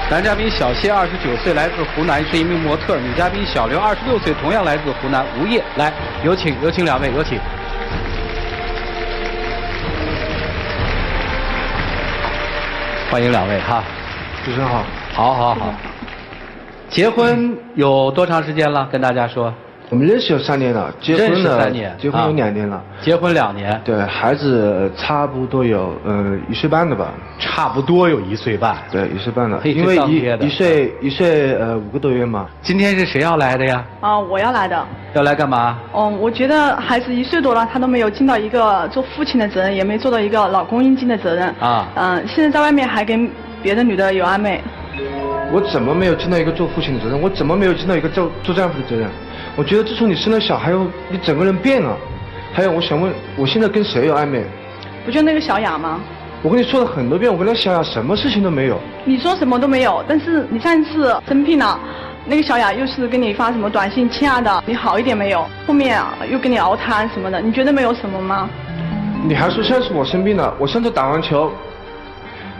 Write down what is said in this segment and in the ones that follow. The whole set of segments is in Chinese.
男嘉宾小谢29岁，来自湖南，是一名模特；女嘉宾小刘26岁，同样来自湖南，无业。来，有请两位，有请。欢迎两位哈，主持人好。好。结婚有多长时间了？跟大家说。我们认识有3年了，结婚了3年，结婚有2年了。结婚2年。对，孩子差不多有1岁半的吧。差不多有1岁半。对，1岁半了。因为1岁5个多月嘛。今天是谁要来的呀？我要来的。要来干嘛？我觉得孩子1岁多了，他都没有尽到一个做父亲的责任，也没做到一个老公应尽的责任。现在在外面还跟别的女的有暧昧。我怎么没有尽到一个做父亲的责任？我怎么没有尽到一个做丈夫的责任？我觉得自从你生了小孩后，你整个人变了。还有，我想问，我现在跟谁有暧昧？不就那个小雅吗？我跟你说了很多遍，我跟那小雅什么事情都没有。你说什么都没有，但是你上一次生病了，那个小雅又是跟你发什么短信，亲爱的，你好一点没有？后面又跟你熬汤什么的，你觉得没有什么吗？你还说上次我生病了，我上次打完球，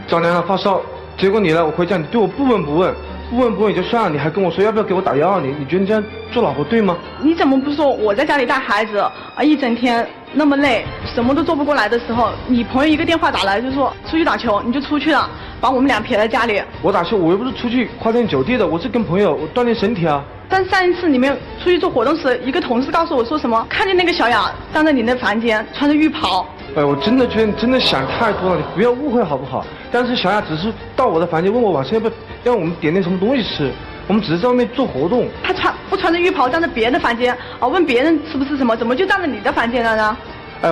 着凉了发烧，结果你呢？我回家你对我不闻不问也就算了，你还跟我说要不要给我打药？你觉得你这样做老婆对吗？你怎么不说我在家里带孩子一整天那么累，什么都做不过来的时候，你朋友一个电话打来就说出去打球，你就出去了，把我们俩撇在家里。我打球，我又不是出去花天酒地的，我是跟朋友我锻炼身体啊。但上一次你们出去做活动时，一个同事告诉我说什么，看见那个小雅站在你的房间，穿着浴袍。我真的觉得你真的想太多了，你不要误会好不好？但是小雅只是到我的房间问我晚上要不要让我们点点什么东西吃，我们只是在外面做活动。她不穿着浴袍站在别人的房间问别人吃不吃什么，怎么就站在你的房间了呢？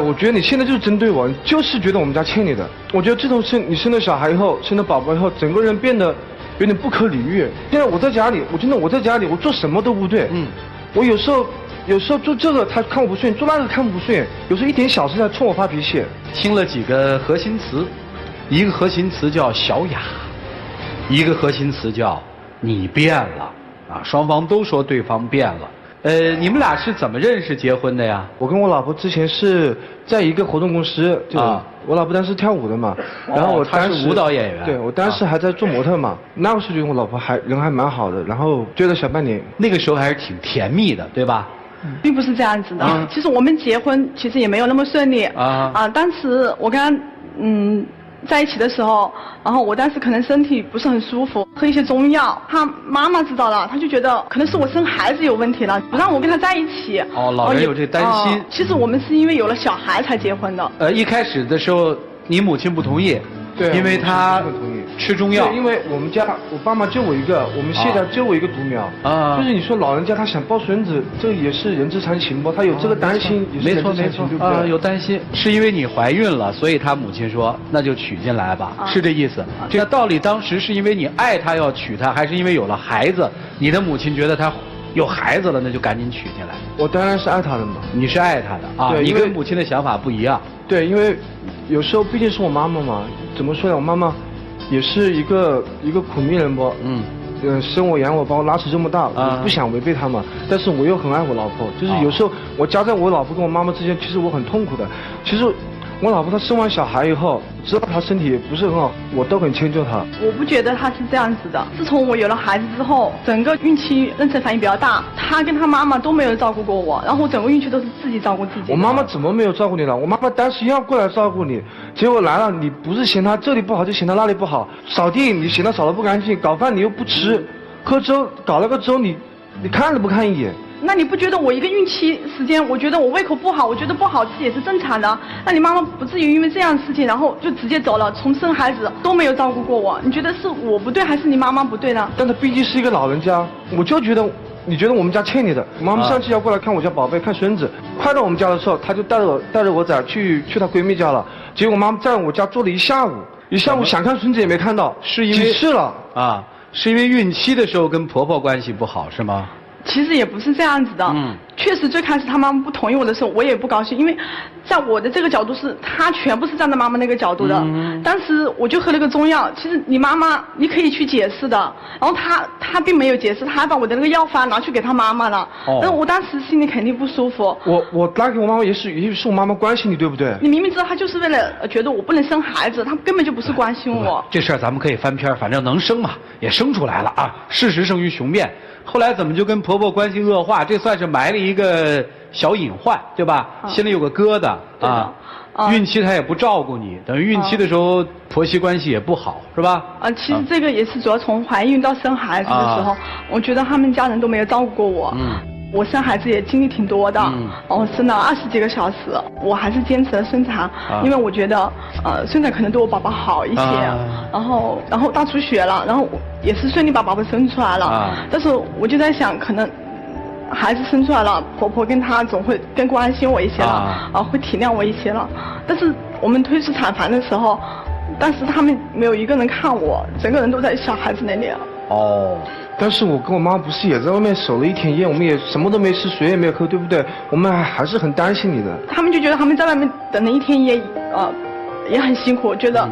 我觉得你现在就是针对我，你就是觉得我们家欠你的。我觉得自从你生了小孩以后，生了宝宝以后，整个人变得有点不可理喻。现在我在家里，我在家里，我做什么都不对。我有时候做这个他看我不顺眼，做那个看我不顺眼，有时候一点小事他冲我发脾气。听了几个核心词，一个核心词叫小雅，一个核心词叫你变了双方都说对方变了。你们俩是怎么认识结婚的呀？我跟我老婆之前是在一个活动公司，我老婆当时跳舞的嘛，然后她是舞蹈演员。对，我当时还在做模特嘛，那个时候觉得我老婆人还蛮好的，然后追了小半年，那个时候还是挺甜蜜的，对吧？并不是这样子的，其实我们结婚其实也没有那么顺利当时我跟他在一起的时候，然后我当时可能身体不是很舒服，喝一些中药，他妈妈知道了，他就觉得可能是我生孩子有问题了，不让我跟他在一起。老人有这担心。其实我们是因为有了小孩才结婚的。一开始的时候，你母亲不同意。对，因为他吃中药。因为我们家我爸妈就我一个，我们谢家就我一个独苗就是你说老人家他想抱孙子，这也是人之常情不？他有这个担心，没错没错有担心，是因为你怀孕了，所以他母亲说那就娶进来吧，是这意思。这个道理当时是因为你爱他要娶他，还是因为有了孩子，你的母亲觉得他有孩子了，那就赶紧娶进来？我当然是爱他的嘛。你是爱他的对，你跟母亲的想法不一样。对，因为有时候毕竟是我妈妈嘛，怎么说呢？我妈妈也是一个苦命人不？生我养我，把我拉扯这么大，我不想违背她嘛。但是我又很爱我老婆，就是有时候我夹在我老婆跟我妈妈之间，其实我很痛苦的。其实我老婆她生完小孩以后，知道她身体不是很好，我都很迁就她。我不觉得她是这样子的。自从我有了孩子之后，整个孕期妊娠反应比较大，她跟她妈妈都没有照顾过我，然后我整个孕期都是自己照顾自己。我妈妈怎么没有照顾你了？我妈妈当时要过来照顾你，结果来了，你不是嫌她这里不好，就嫌她那里不好。扫地你嫌她扫得不干净，搞饭你又不吃，喝粥搞了个粥你看都不看一眼。那你不觉得我一个孕期时间，我觉得我胃口不好，我觉得不好吃也是正常的。那你妈妈不至于因为这样的事情，然后就直接走了，从生孩子都没有照顾过我。你觉得是我不对，还是你妈妈不对呢？但她毕竟是一个老人家，我就觉得，你觉得我们家欠你的。我妈妈上次要过来看我家宝贝，看孙子，快到我们家的时候，她就带着我崽去她闺蜜家了。结果妈妈在我家坐了一下午想看孙子也没看到，是因为几次了是因为孕期的时候跟婆婆关系不好是吗？其实也不是这样子的，确实最开始他妈妈不同意我的时候，我也不高兴，因为在我的这个角度是，他全部是站在妈妈那个角度的。当时我就喝了个中药，其实你妈妈你可以去解释的，然后他并没有解释，他还把我的那个药方拿去给他妈妈了。但是我当时心里肯定不舒服。我打给我妈妈也是我妈妈关心你，对不对？你明明知道他就是为了觉得我不能生孩子，他根本就不是关心我。这事儿咱们可以翻篇，反正能生嘛，也生出来了啊，事实胜于雄辩。后来怎么就跟婆婆关系恶化？这算是埋了一个小隐患，对吧？心里有个疙瘩啊。孕期她也不照顾你，等于孕期的时候婆媳关系也不好，是吧？其实这个也是主要从怀孕到生孩子的时候，我觉得他们家人都没有照顾过我。我生孩子也经历挺多的，生了20几个小时，我还是坚持了顺产，因为我觉得顺产可能对我宝宝好一些。然后大出血了，然后也是顺利把宝宝生出来了。但是我就在想，可能孩子生出来了，婆婆跟他总会更关心我一些了，会体谅我一些了。但是我们推出产房的时候，当时他们没有一个人看我，整个人都在小孩子那里。但是我跟我妈不是也在外面守了1天夜，我们也什么都没吃，水也没喝，对不对？我们还是很担心你的。他们就觉得他们在外面等了1天夜，也很辛苦，觉得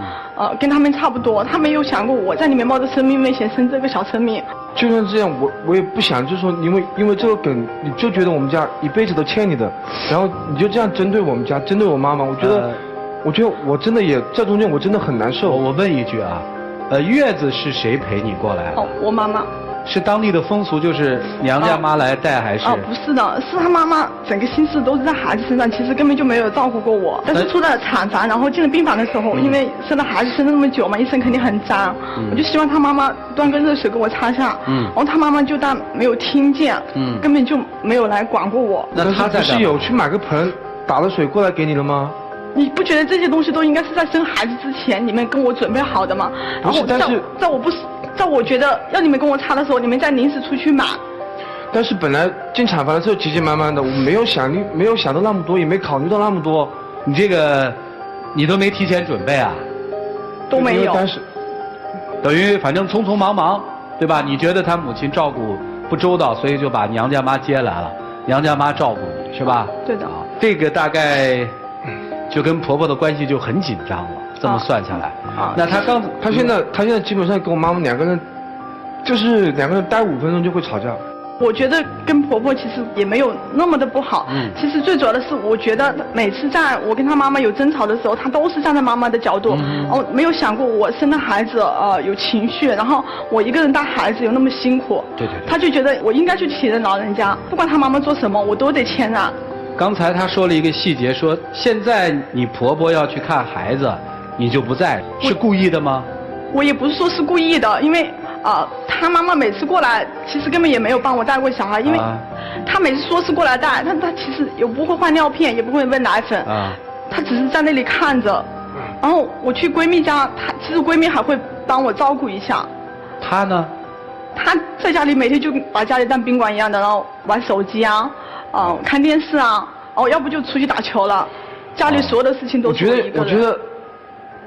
跟他们差不多。他没有想过我在里面冒着生命危险生这个小生命。就算这样，我也不想，就是说因为这个梗，你就觉得我们家一辈子都欠你的，然后你就这样针对我们家，针对我妈妈，我觉得我真的也在中间，我真的很难受。我问一句啊，月子是谁陪你过来？我妈妈。是当地的风俗，就是娘家妈来带还是？不是的，是他妈妈整个心思都是在孩子身上，其实根本就没有照顾过我。但是出了产房，然后进了病房的时候，因为生了孩子生了那么久嘛，医生肯定很脏，我就希望他妈妈端个热水给我擦下，然后他妈妈就当没有听见，根本就没有来管过我。那他不是有去买个盆打了水过来给你了吗？你不觉得这些东西都应该是在生孩子之前你们跟我准备好的吗？不是，但是在我觉得要你们跟我擦的时候，你们再临时出去买。但是本来进产房的时候急急忙忙的，我没有想到那么多，也没考虑到那么多。你这个，你都没提前准备啊？都没有。但是，等于反正匆匆忙忙，对吧？你觉得他母亲照顾不周到，所以就把娘家妈接来了，娘家妈照顾你是吧？对的。这个大概就跟婆婆的关系就很紧张了。这么算下来，那他现在基本上跟我妈妈两个人待5分钟就会吵架。我觉得跟婆婆其实也没有那么的不好。其实最主要的是，我觉得每次在我跟她妈妈有争吵的时候，她都是站在妈妈的角度，没有想过我生的孩子有情绪，然后我一个人带孩子有那么辛苦。对。她就觉得我应该去体认老人家，不管她妈妈做什么，我都得谦让。刚才她说了一个细节，说现在你婆婆要去看孩子。你就不在，是故意的吗？我也不是说是故意的，因为他妈妈每次过来，其实根本也没有帮我带过小孩，因为他每次说是过来带，他其实也不会换尿片，也不会喂奶粉，他只是在那里看着。然后我去闺蜜家，其实闺蜜还会帮我照顾一下。他呢？他在家里每天就把家里当宾馆一样的，然后玩手机啊，看电视啊，要不就出去打球了，家里所有的事情都是我一个人。我觉得。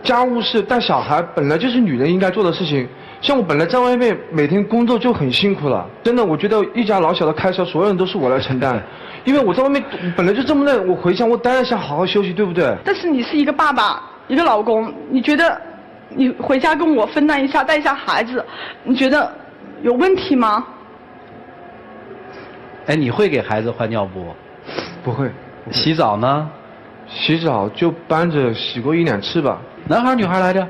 家务事带小孩本来就是女人应该做的事情，像我本来在外面每天工作就很辛苦了，真的，我觉得一家老小的开销所有人都是我来承担，因为我在外面本来就这么累，我回家我当然想好好休息，对不对？但是你是一个爸爸，一个老公，你觉得你回家跟我分担一下带一下孩子，你觉得有问题吗？哎，你会给孩子换尿布？不会。洗澡呢？洗澡就搬着洗过1、2次吧。男孩女孩来着？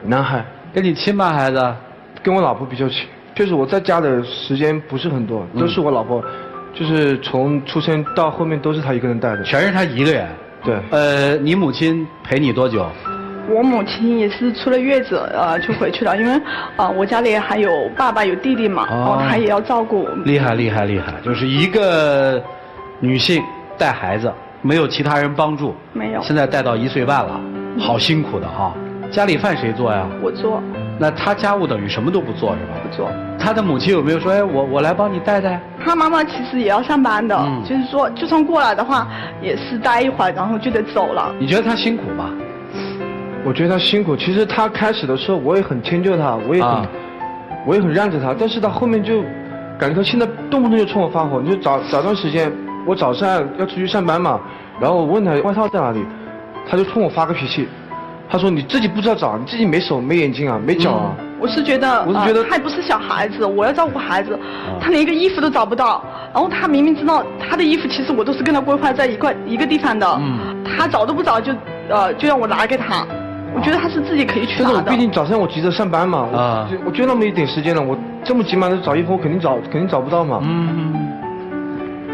男孩。跟你亲吧孩子？跟我老婆比较亲，就是我在家的时间不是很多，都是我老婆，就是从出生到后面都是她一个人带的。全是她一个人？对。你母亲陪你多久？我母亲也是出了月子就回去了，因为我家里还有爸爸有弟弟嘛，她也要照顾。厉害，就是一个女性带孩子。没有其他人帮助，没有。现在带到1岁半了，好辛苦的哈。家里饭谁做呀？我做。那他家务等于什么都不做是吧？不做。他的母亲有没有说，哎，我来帮你带带？他妈妈其实也要上班的，就是说，就算过来的话，也是待一会儿，然后就得走了。你觉得他辛苦吗？我觉得他辛苦。其实他开始的时候，我也很迁就他，我也很让着他，但是他后面就感觉他现在动不动就冲我发火。你就找段时间。我早上要出去上班嘛，然后我问他外套在哪里，他就冲我发个脾气，他说你自己不知道找，你自己没手没眼睛啊，没脚啊。我是觉得他也不是小孩子，我要照顾孩子，他连一个衣服都找不到，然后他明明知道他的衣服其实我都是跟他规划在一个地方的，他找都不找就让我拿给他，我觉得他是自己可以去拿的。但是我毕竟早上我急着上班嘛，我就那么一点时间了，我这么急忙的找衣服，我肯定找不到嘛。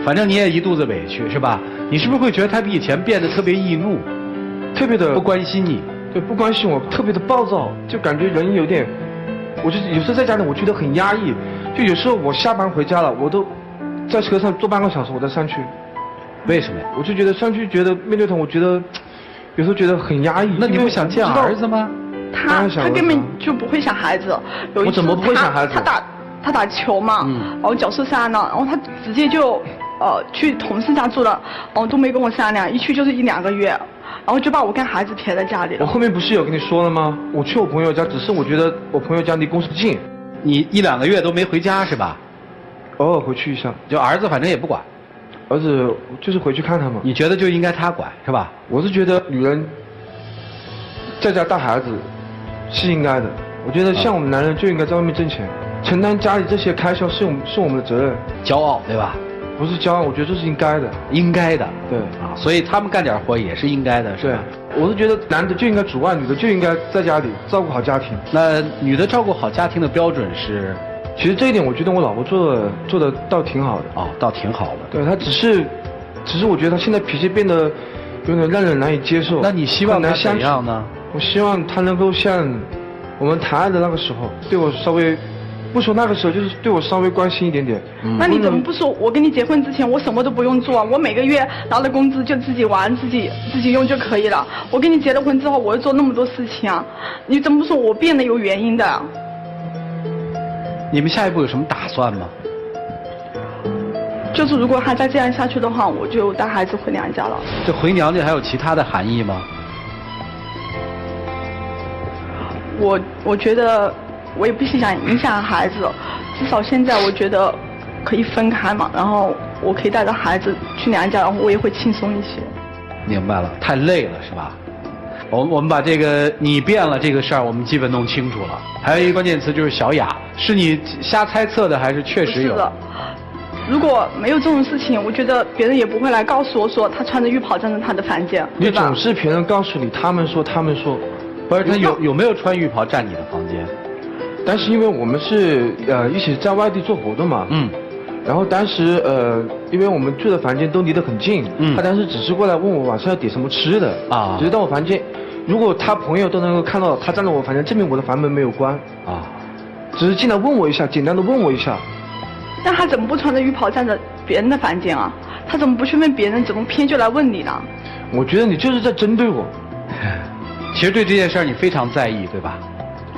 反正你也一肚子委屈是吧？你是不是会觉得他比以前变得特别易怒，特别的不关心你？对，不关心我，特别的暴躁，就感觉人有点，我就有时候在家里我觉得很压抑，就有时候我下班回家了，我都在车上坐半个小时，我再上去。为什么呀？我就觉得上去觉得面对他，我觉得有时候觉得很压抑。那你不想见儿子吗？他根本就不会想孩子。有一次我怎么不会想孩子？他打球嘛，然后脚受伤了，然后他直接就去同事家住了，然后都没跟我商量，一去就是1、2个月。然后就把我跟孩子撇在家里了。我后面不是有跟你说了吗？我去我朋友家，只是我觉得我朋友家离公司近。你1、2个月都没回家是吧？偶尔回去一下。就儿子反正也不管。儿子就是回去看他嘛。你觉得就应该他管是吧？我是觉得女人在家带孩子是应该的。我觉得像我们男人就应该在外面挣钱，承担家里这些开销是我们的责任。骄傲对吧？不是骄傲，我觉得这是应该的。应该的，对啊，所以他们干点活也是应该的，是吧？对，我是觉得男的就应该主外，女的就应该在家里照顾好家庭。那女的照顾好家庭的标准是？其实这一点我觉得我老婆做的倒挺好的。哦，倒挺好的。对，她只是我觉得她现在脾气变得有点让人难以接受。那你希望她怎样呢？我希望她能够像我们谈爱的那个时候，对我稍微。不说那个时候，就是对我稍微关心一点点。那你怎么不说？我跟你结婚之前，我什么都不用做，我每个月拿了工资就自己玩、自己用就可以了。我跟你结了婚之后，我又做那么多事情啊，你怎么不说我变得有原因的？你们下一步有什么打算吗？就是如果还再这样下去的话，我就带孩子回娘家了。这回娘家还有其他的含义吗？我觉得。我也不想影响孩子，至少现在我觉得可以分开嘛，然后我可以带着孩子去娘家，然后我也会轻松一些。明白了，太累了是吧？我们把这个你变了这个事儿，我们基本弄清楚了。还有一个关键词就是小雅，是你瞎猜测的还是确实有？是的。如果没有这种事情，我觉得别人也不会来告诉我说他穿着浴袍站在他的房间。你总是别人告诉你，他们说，不是他有没有穿浴袍站你的房间？但是因为我们是一起在外地做活动嘛，然后当时因为我们住的房间都离得很近，他当时只是过来问我晚上要点什么吃的啊，只是到我房间，如果他朋友都能够看到他站在我房间，证明我的房门没有关啊，只是进来问我一下，简单的问我一下。那他怎么不穿着浴袍站在别人的房间啊？他怎么不去问别人，怎么偏就来问你呢？我觉得你就是在针对我。其实对这件事儿你非常在意，对吧？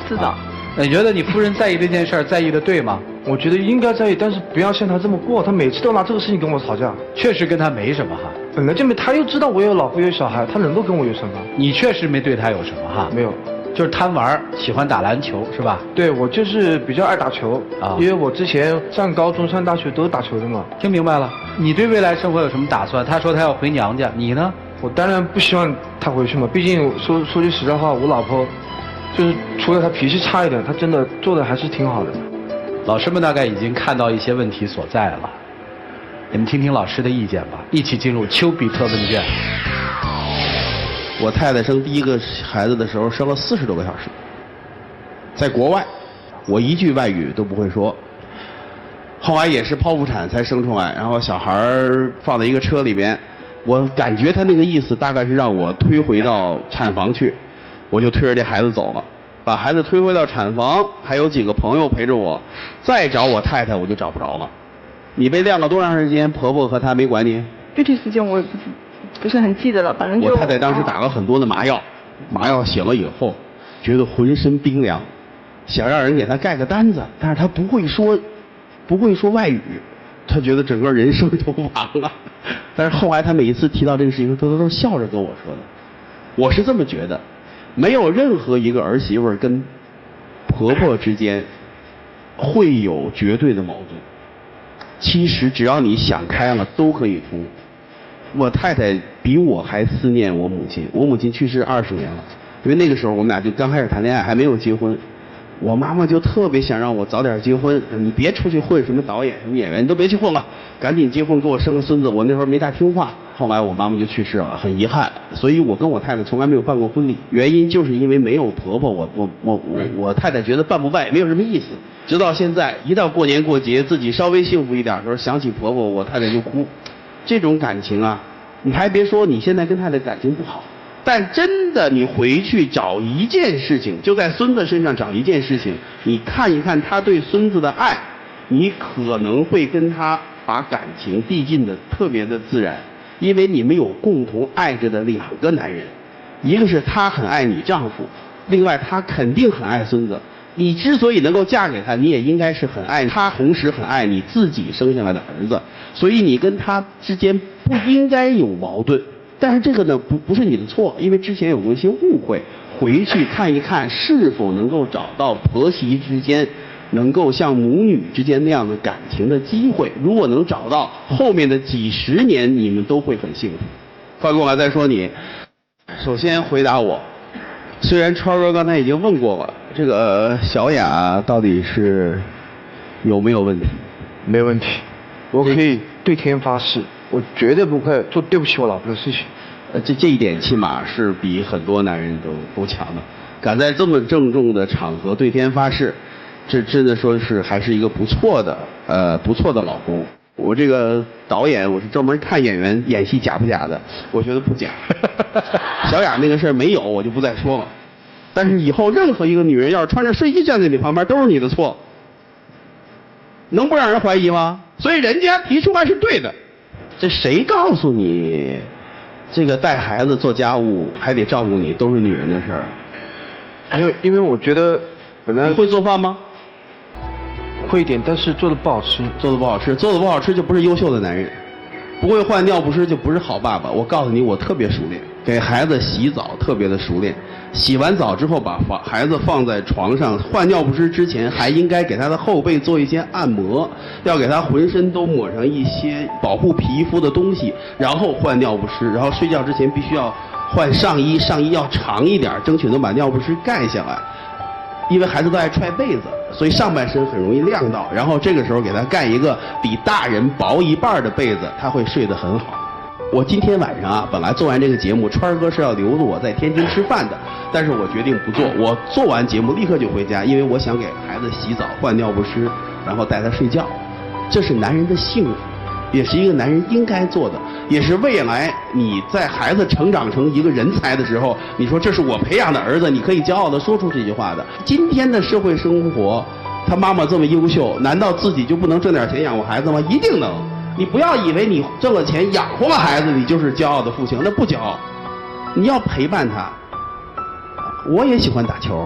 是的。你觉得你夫人在意这件事儿，在意的对吗？我觉得应该在意，但是不要像他这么过，他每次都拿这个事情跟我吵架。确实跟他没什么哈。本来就没，他又知道我有老婆有小孩，他能够跟我有什么？你确实没对他有什么哈。没有，就是贪玩，喜欢打篮球是吧？对，我就是比较爱打球啊，因为我之前上高中、上大学都是打球的嘛。听明白了。你对未来生活有什么打算？他说他要回娘家，你呢？我当然不希望他回去嘛，毕竟说句实在话，我老婆。就是除了他脾气差一点，他真的做的还是挺好的。老师们大概已经看到一些问题所在了，你们听听老师的意见吧。一起进入丘比特问卷。我太太生第一个孩子的时候生了40多个小时，在国外，我一句外语都不会说。后来也是剖腹产才生出来，然后小孩放在一个车里边，我感觉他那个意思大概是让我推回到产房去。我就推着这孩子走了，把孩子推回到产房，还有几个朋友陪着我，再找我太太我就找不着了。你被晾了多长时间？婆婆和她没管你？具体时间我也不是很记得了，反正就我太太当时打了很多的麻药，麻药醒了以后，觉得浑身冰凉，想让人给她盖个单子，但是她不会说外语，她觉得整个人生都完了。但是后来她每一次提到这个事情，都是笑着跟我说的。我是这么觉得。没有任何一个儿媳妇跟婆婆之间会有绝对的矛盾，其实只要你想开了，都可以出。我太太比我还思念我母亲，我母亲去世20年了，因为那个时候我们俩就刚开始谈恋爱，还没有结婚。我妈妈就特别想让我早点结婚，你别出去混什么导演什么演员，你都别去混了，赶紧结婚给我生个孙子。我那时候没大听话，后来我妈妈就去世了，很遗憾。所以我跟我太太从来没有办过婚礼，原因就是因为没有婆婆，我太太觉得办不办也没有什么意思。直到现在，一到过年过节，自己稍微幸福一点的时候，想起婆婆，我太太就哭。这种感情啊，你还别说，你现在跟太太感情不好。但真的，你回去找一件事情，就在孙子身上找一件事情，你看一看他对孙子的爱，你可能会跟他把感情递进的特别的自然，因为你们有共同爱着的2个男人，一个是他很爱你丈夫，另外他肯定很爱孙子。你之所以能够嫁给他，你也应该是很爱他，同时很爱你自己生下来的儿子，所以你跟他之间不应该有矛盾。但是这个呢，不是你的错，因为之前有过一些误会，回去看一看是否能够找到婆媳之间能够像母女之间那样的感情的机会。如果能找到，后面的几10年你们都会很幸福。范哥，我再说你，首先回答我，虽然川哥刚才已经问过了，这个小雅到底是有没有问题？没问题，我可以对天发誓，我绝对不会做对不起我老婆的事情。这一点起码是比很多男人都强的，敢在这么郑重的场合对天发誓，这真的说是还是一个不错的老公。我这个导演，我是专门看演员演戏假不假的，我觉得不假。小雅那个事儿没有，我就不再说了。但是以后任何一个女人要是穿着睡衣站在你旁边，都是你的错，能不让人怀疑吗？所以人家提出来是对的。这谁告诉你，这个带孩子、做家务还得照顾你，都是女人的事儿？因为我觉得本来你会做饭吗？会一点，但是做的不好吃。做的不好吃，做的不好吃就不是优秀的男人。不会换尿不湿就不是好爸爸。我告诉你，我特别熟练，给孩子洗澡特别的熟练。洗完澡之后，把孩子放在床上，换尿不湿之前，还应该给他的后背做一些按摩，要给他浑身都抹上一些保护皮肤的东西，然后换尿不湿。然后睡觉之前必须要换上衣，上衣要长一点，争取能把尿不湿盖下来。因为孩子都爱踹被子，所以上半身很容易晾到，然后这个时候给他盖一个比大人薄一半的被子，他会睡得很好。我今天晚上啊，本来做完这个节目，川哥是要留着我在天津吃饭的，但是我决定不做，我做完节目立刻就回家，因为我想给孩子洗澡、换尿不湿，然后带他睡觉。这是男人的幸福，也是一个男人应该做的，也是未来你在孩子成长成一个人才的时候，你说这是我培养的儿子，你可以骄傲地说出这句话的。今天的社会生活，他妈妈这么优秀，难道自己就不能挣点钱养活孩子吗？一定能。你不要以为你挣了钱养活了孩子，你就是骄傲的父亲，那不骄傲。你要陪伴他。我也喜欢打球，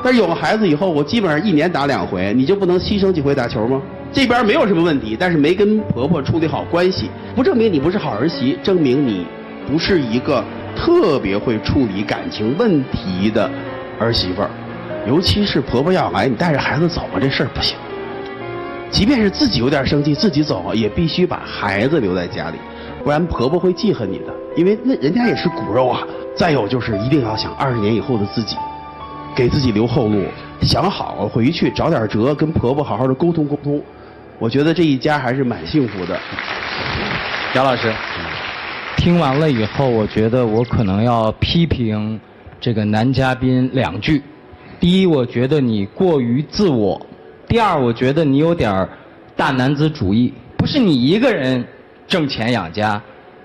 但是有了孩子以后，我基本上1年打2回，你就不能牺牲几回打球吗？这边没有什么问题，但是没跟婆婆处理好关系，不证明你不是好儿媳，证明你不是一个特别会处理感情问题的儿媳妇儿。尤其是婆婆要来，你带着孩子走啊，这事儿不行。即便是自己有点生气，自己走也必须把孩子留在家里，不然婆婆会记恨你的，因为那人家也是骨肉啊。再有就是一定要想20年以后的自己，给自己留后路，想好了回去找点辙，跟婆婆好好的沟通沟通。我觉得这一家还是蛮幸福的。杨老师，听完了以后，我觉得我可能要批评这个男嘉宾2句。第一，我觉得你过于自我；第二，我觉得你有点大男子主义。不是你一个人挣钱养家，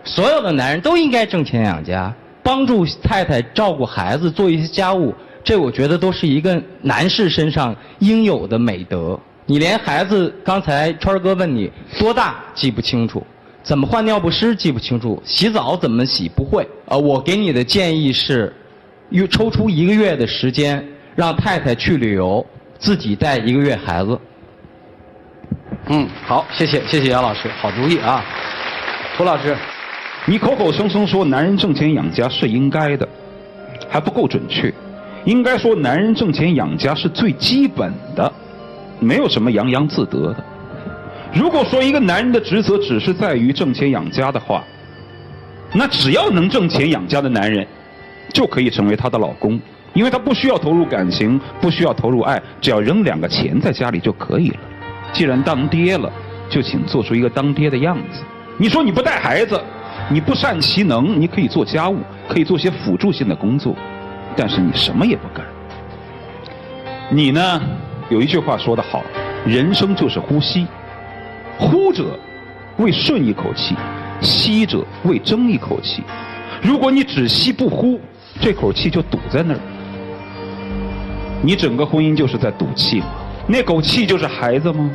所有的男人都应该挣钱养家，帮助太太照顾孩子，做一些家务，这我觉得都是一个男士身上应有的美德。你连孩子，刚才川哥问你多大记不清楚，怎么换尿不湿记不清楚，洗澡怎么洗不会。我给你的建议是，抽出1个月的时间，让太太去旅游，自己带1个月孩子。好，谢谢杨老师，好主意啊。涂老师，你口口声声说男人挣钱养家是应该的，还不够准确，应该说男人挣钱养家是最基本的。没有什么洋洋自得的。如果说一个男人的职责只是在于挣钱养家的话，那只要能挣钱养家的男人，就可以成为她的老公，因为他不需要投入感情，不需要投入爱，只要扔2个钱在家里就可以了。既然当爹了，就请做出一个当爹的样子。你说你不带孩子，你不善其能，你可以做家务，可以做些辅助性的工作，但是你什么也不干。你呢，有一句话说得好，人生就是呼吸，呼者为顺一口气，吸者为争一口气。如果你只吸不呼，这口气就堵在那儿，你整个婚姻就是在赌气嘛，那口气就是孩子吗？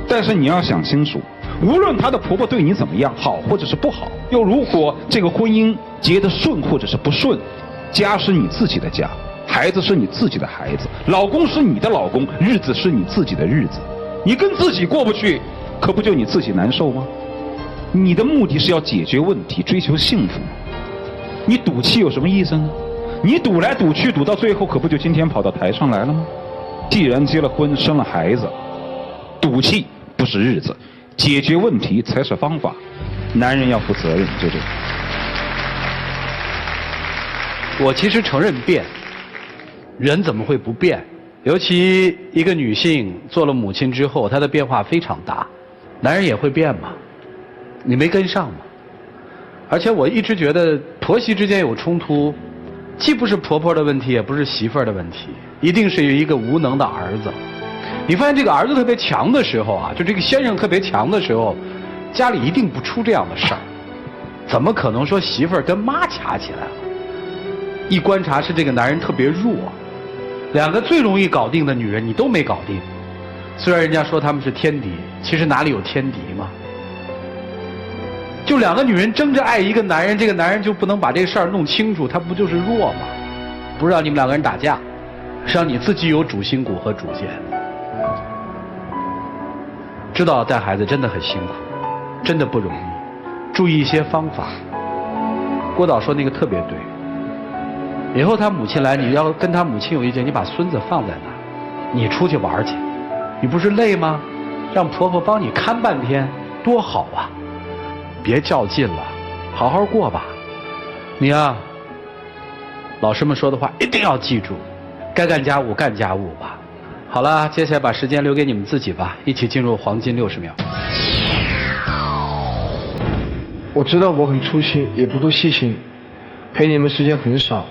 但是你要想清楚，无论她的婆婆对你怎么样，好或者是不好，又如果这个婚姻结得顺或者是不顺，家是你自己的家，孩子是你自己的孩子，老公是你的老公，日子是你自己的日子，你跟自己过不去，可不就你自己难受吗？你的目的是要解决问题，追求幸福，你赌气有什么意思呢？你赌来赌去，赌到最后，可不就今天跑到台上来了吗？既然结了婚，生了孩子，赌气不是日子，解决问题才是方法。男人要负责任，就这样。我其实承认变，人怎么会不变？尤其一个女性做了母亲之后，她的变化非常大。男人也会变嘛，你没跟上嘛。而且我一直觉得婆媳之间有冲突，既不是婆婆的问题，也不是媳妇儿的问题，一定是一个无能的儿子。你发现这个儿子特别强的时候啊，就这个先生特别强的时候，家里一定不出这样的事儿。怎么可能说媳妇儿跟妈掐起来了？一观察是这个男人特别弱，两个最容易搞定的女人你都没搞定。虽然人家说他们是天敌，其实哪里有天敌嘛？就两个女人争着爱一个男人，这个男人就不能把这个事儿弄清楚，他不就是弱吗？不是让你们两个人打架，是让你自己有主心骨和主见。知道带孩子真的很辛苦，真的不容易，注意一些方法。郭导说那个特别对，以后他母亲来，你要跟他母亲有意见，你把孙子放在那儿，你出去玩去，你不是累吗？让婆婆帮你看半天，多好啊！别较劲了，好好过吧。你啊，老师们说的话一定要记住，该干家务干家务吧。好了，接下来把时间留给你们自己吧，一起进入黄金60秒。我知道我很粗心，也不够细心，陪你们时间很少，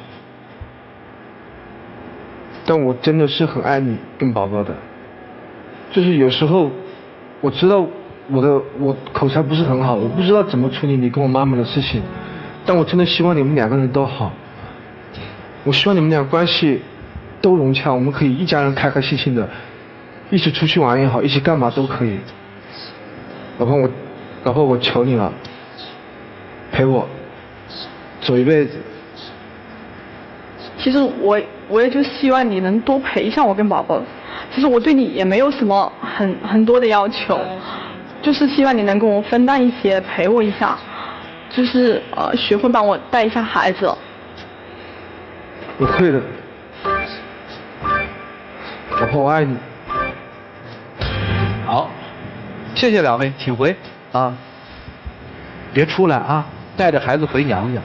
但我真的是很爱你跟宝宝的。就是有时候我知道我口才不是很好，我不知道怎么处理你跟我妈妈的事情，但我真的希望你们两个人都好。我希望你们俩关系都融洽，我们可以一家人开开心心的，一起出去玩也好，一起干嘛都可以。老婆，我求你了，陪我走一辈子。其实我也就希望你能多陪一下我跟宝宝。其实我对你也没有什么很多的要求，就是希望你能跟我分担一些，陪我一下，就是学会帮我带一下孩子。我会的，老婆，我爱你。好，谢谢两位，请回啊！别出来啊，带着孩子回娘家，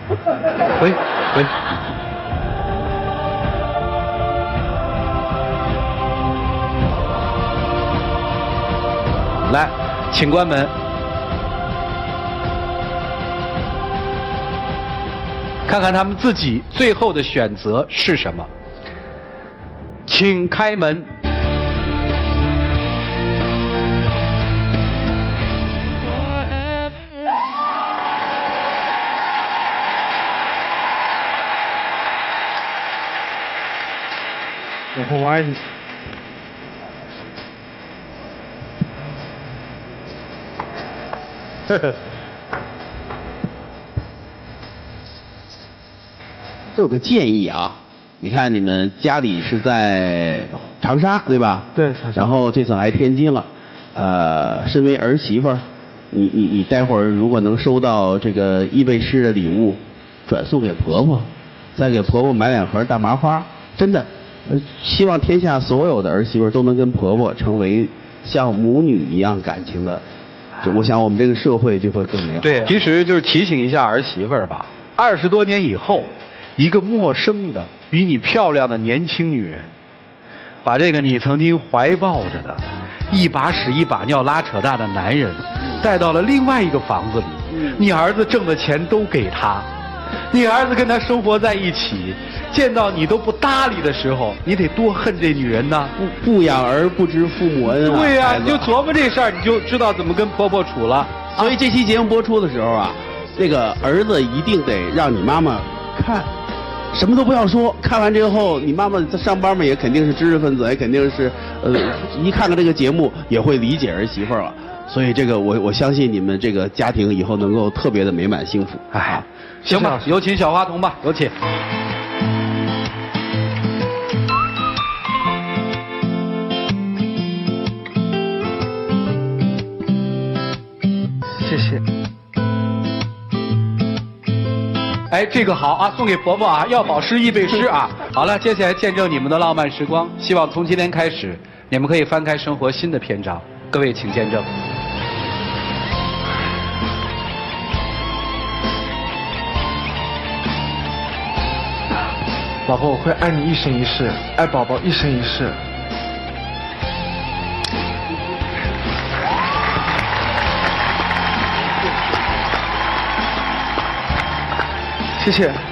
回。来，请关门。看看他们自己最后的选择是什么。请开门。老婆，我爱你。有个建议啊，你看你们家里是在长沙对吧？对。然后这次来天津了，身为儿媳妇儿，你待会儿如果能收到这个易贝诗的礼物，转送给婆婆，再给婆婆买2盒大麻花，真的，希望天下所有的儿媳妇都能跟婆婆成为像母女一样感情的，我想我们这个社会就会更美好。对，其实就是提醒一下儿媳妇儿吧，20多年以后，一个陌生的比你漂亮的年轻女人，把这个你曾经怀抱着的一把屎一把尿拉扯大的男人，带到了另外一个房子里，你儿子挣的钱都给他，你儿子跟他生活在一起，见到你都不搭理的时候，你得多恨这女人呐！不养儿不知父母恩啊！对呀，你就琢磨这事儿，你就知道怎么跟婆婆处了。所以这期节目播出的时候啊，那个儿子一定得让你妈妈看，什么都不要说。看完之后，你妈妈上班嘛，也肯定是知识分子，也肯定是一看看这个节目也会理解儿媳妇了。所以这个我相信你们这个家庭以后能够特别的美满幸福。哎，行吧，有请小花童吧，有请。谢谢。哎，这个好啊，送给婆婆啊，要保湿易备湿啊。好了，接下来见证你们的浪漫时光，希望从今天开始，你们可以翻开生活新的篇章。各位请见证。宝宝，我会爱你一生一世，爱宝宝一生一世。谢谢。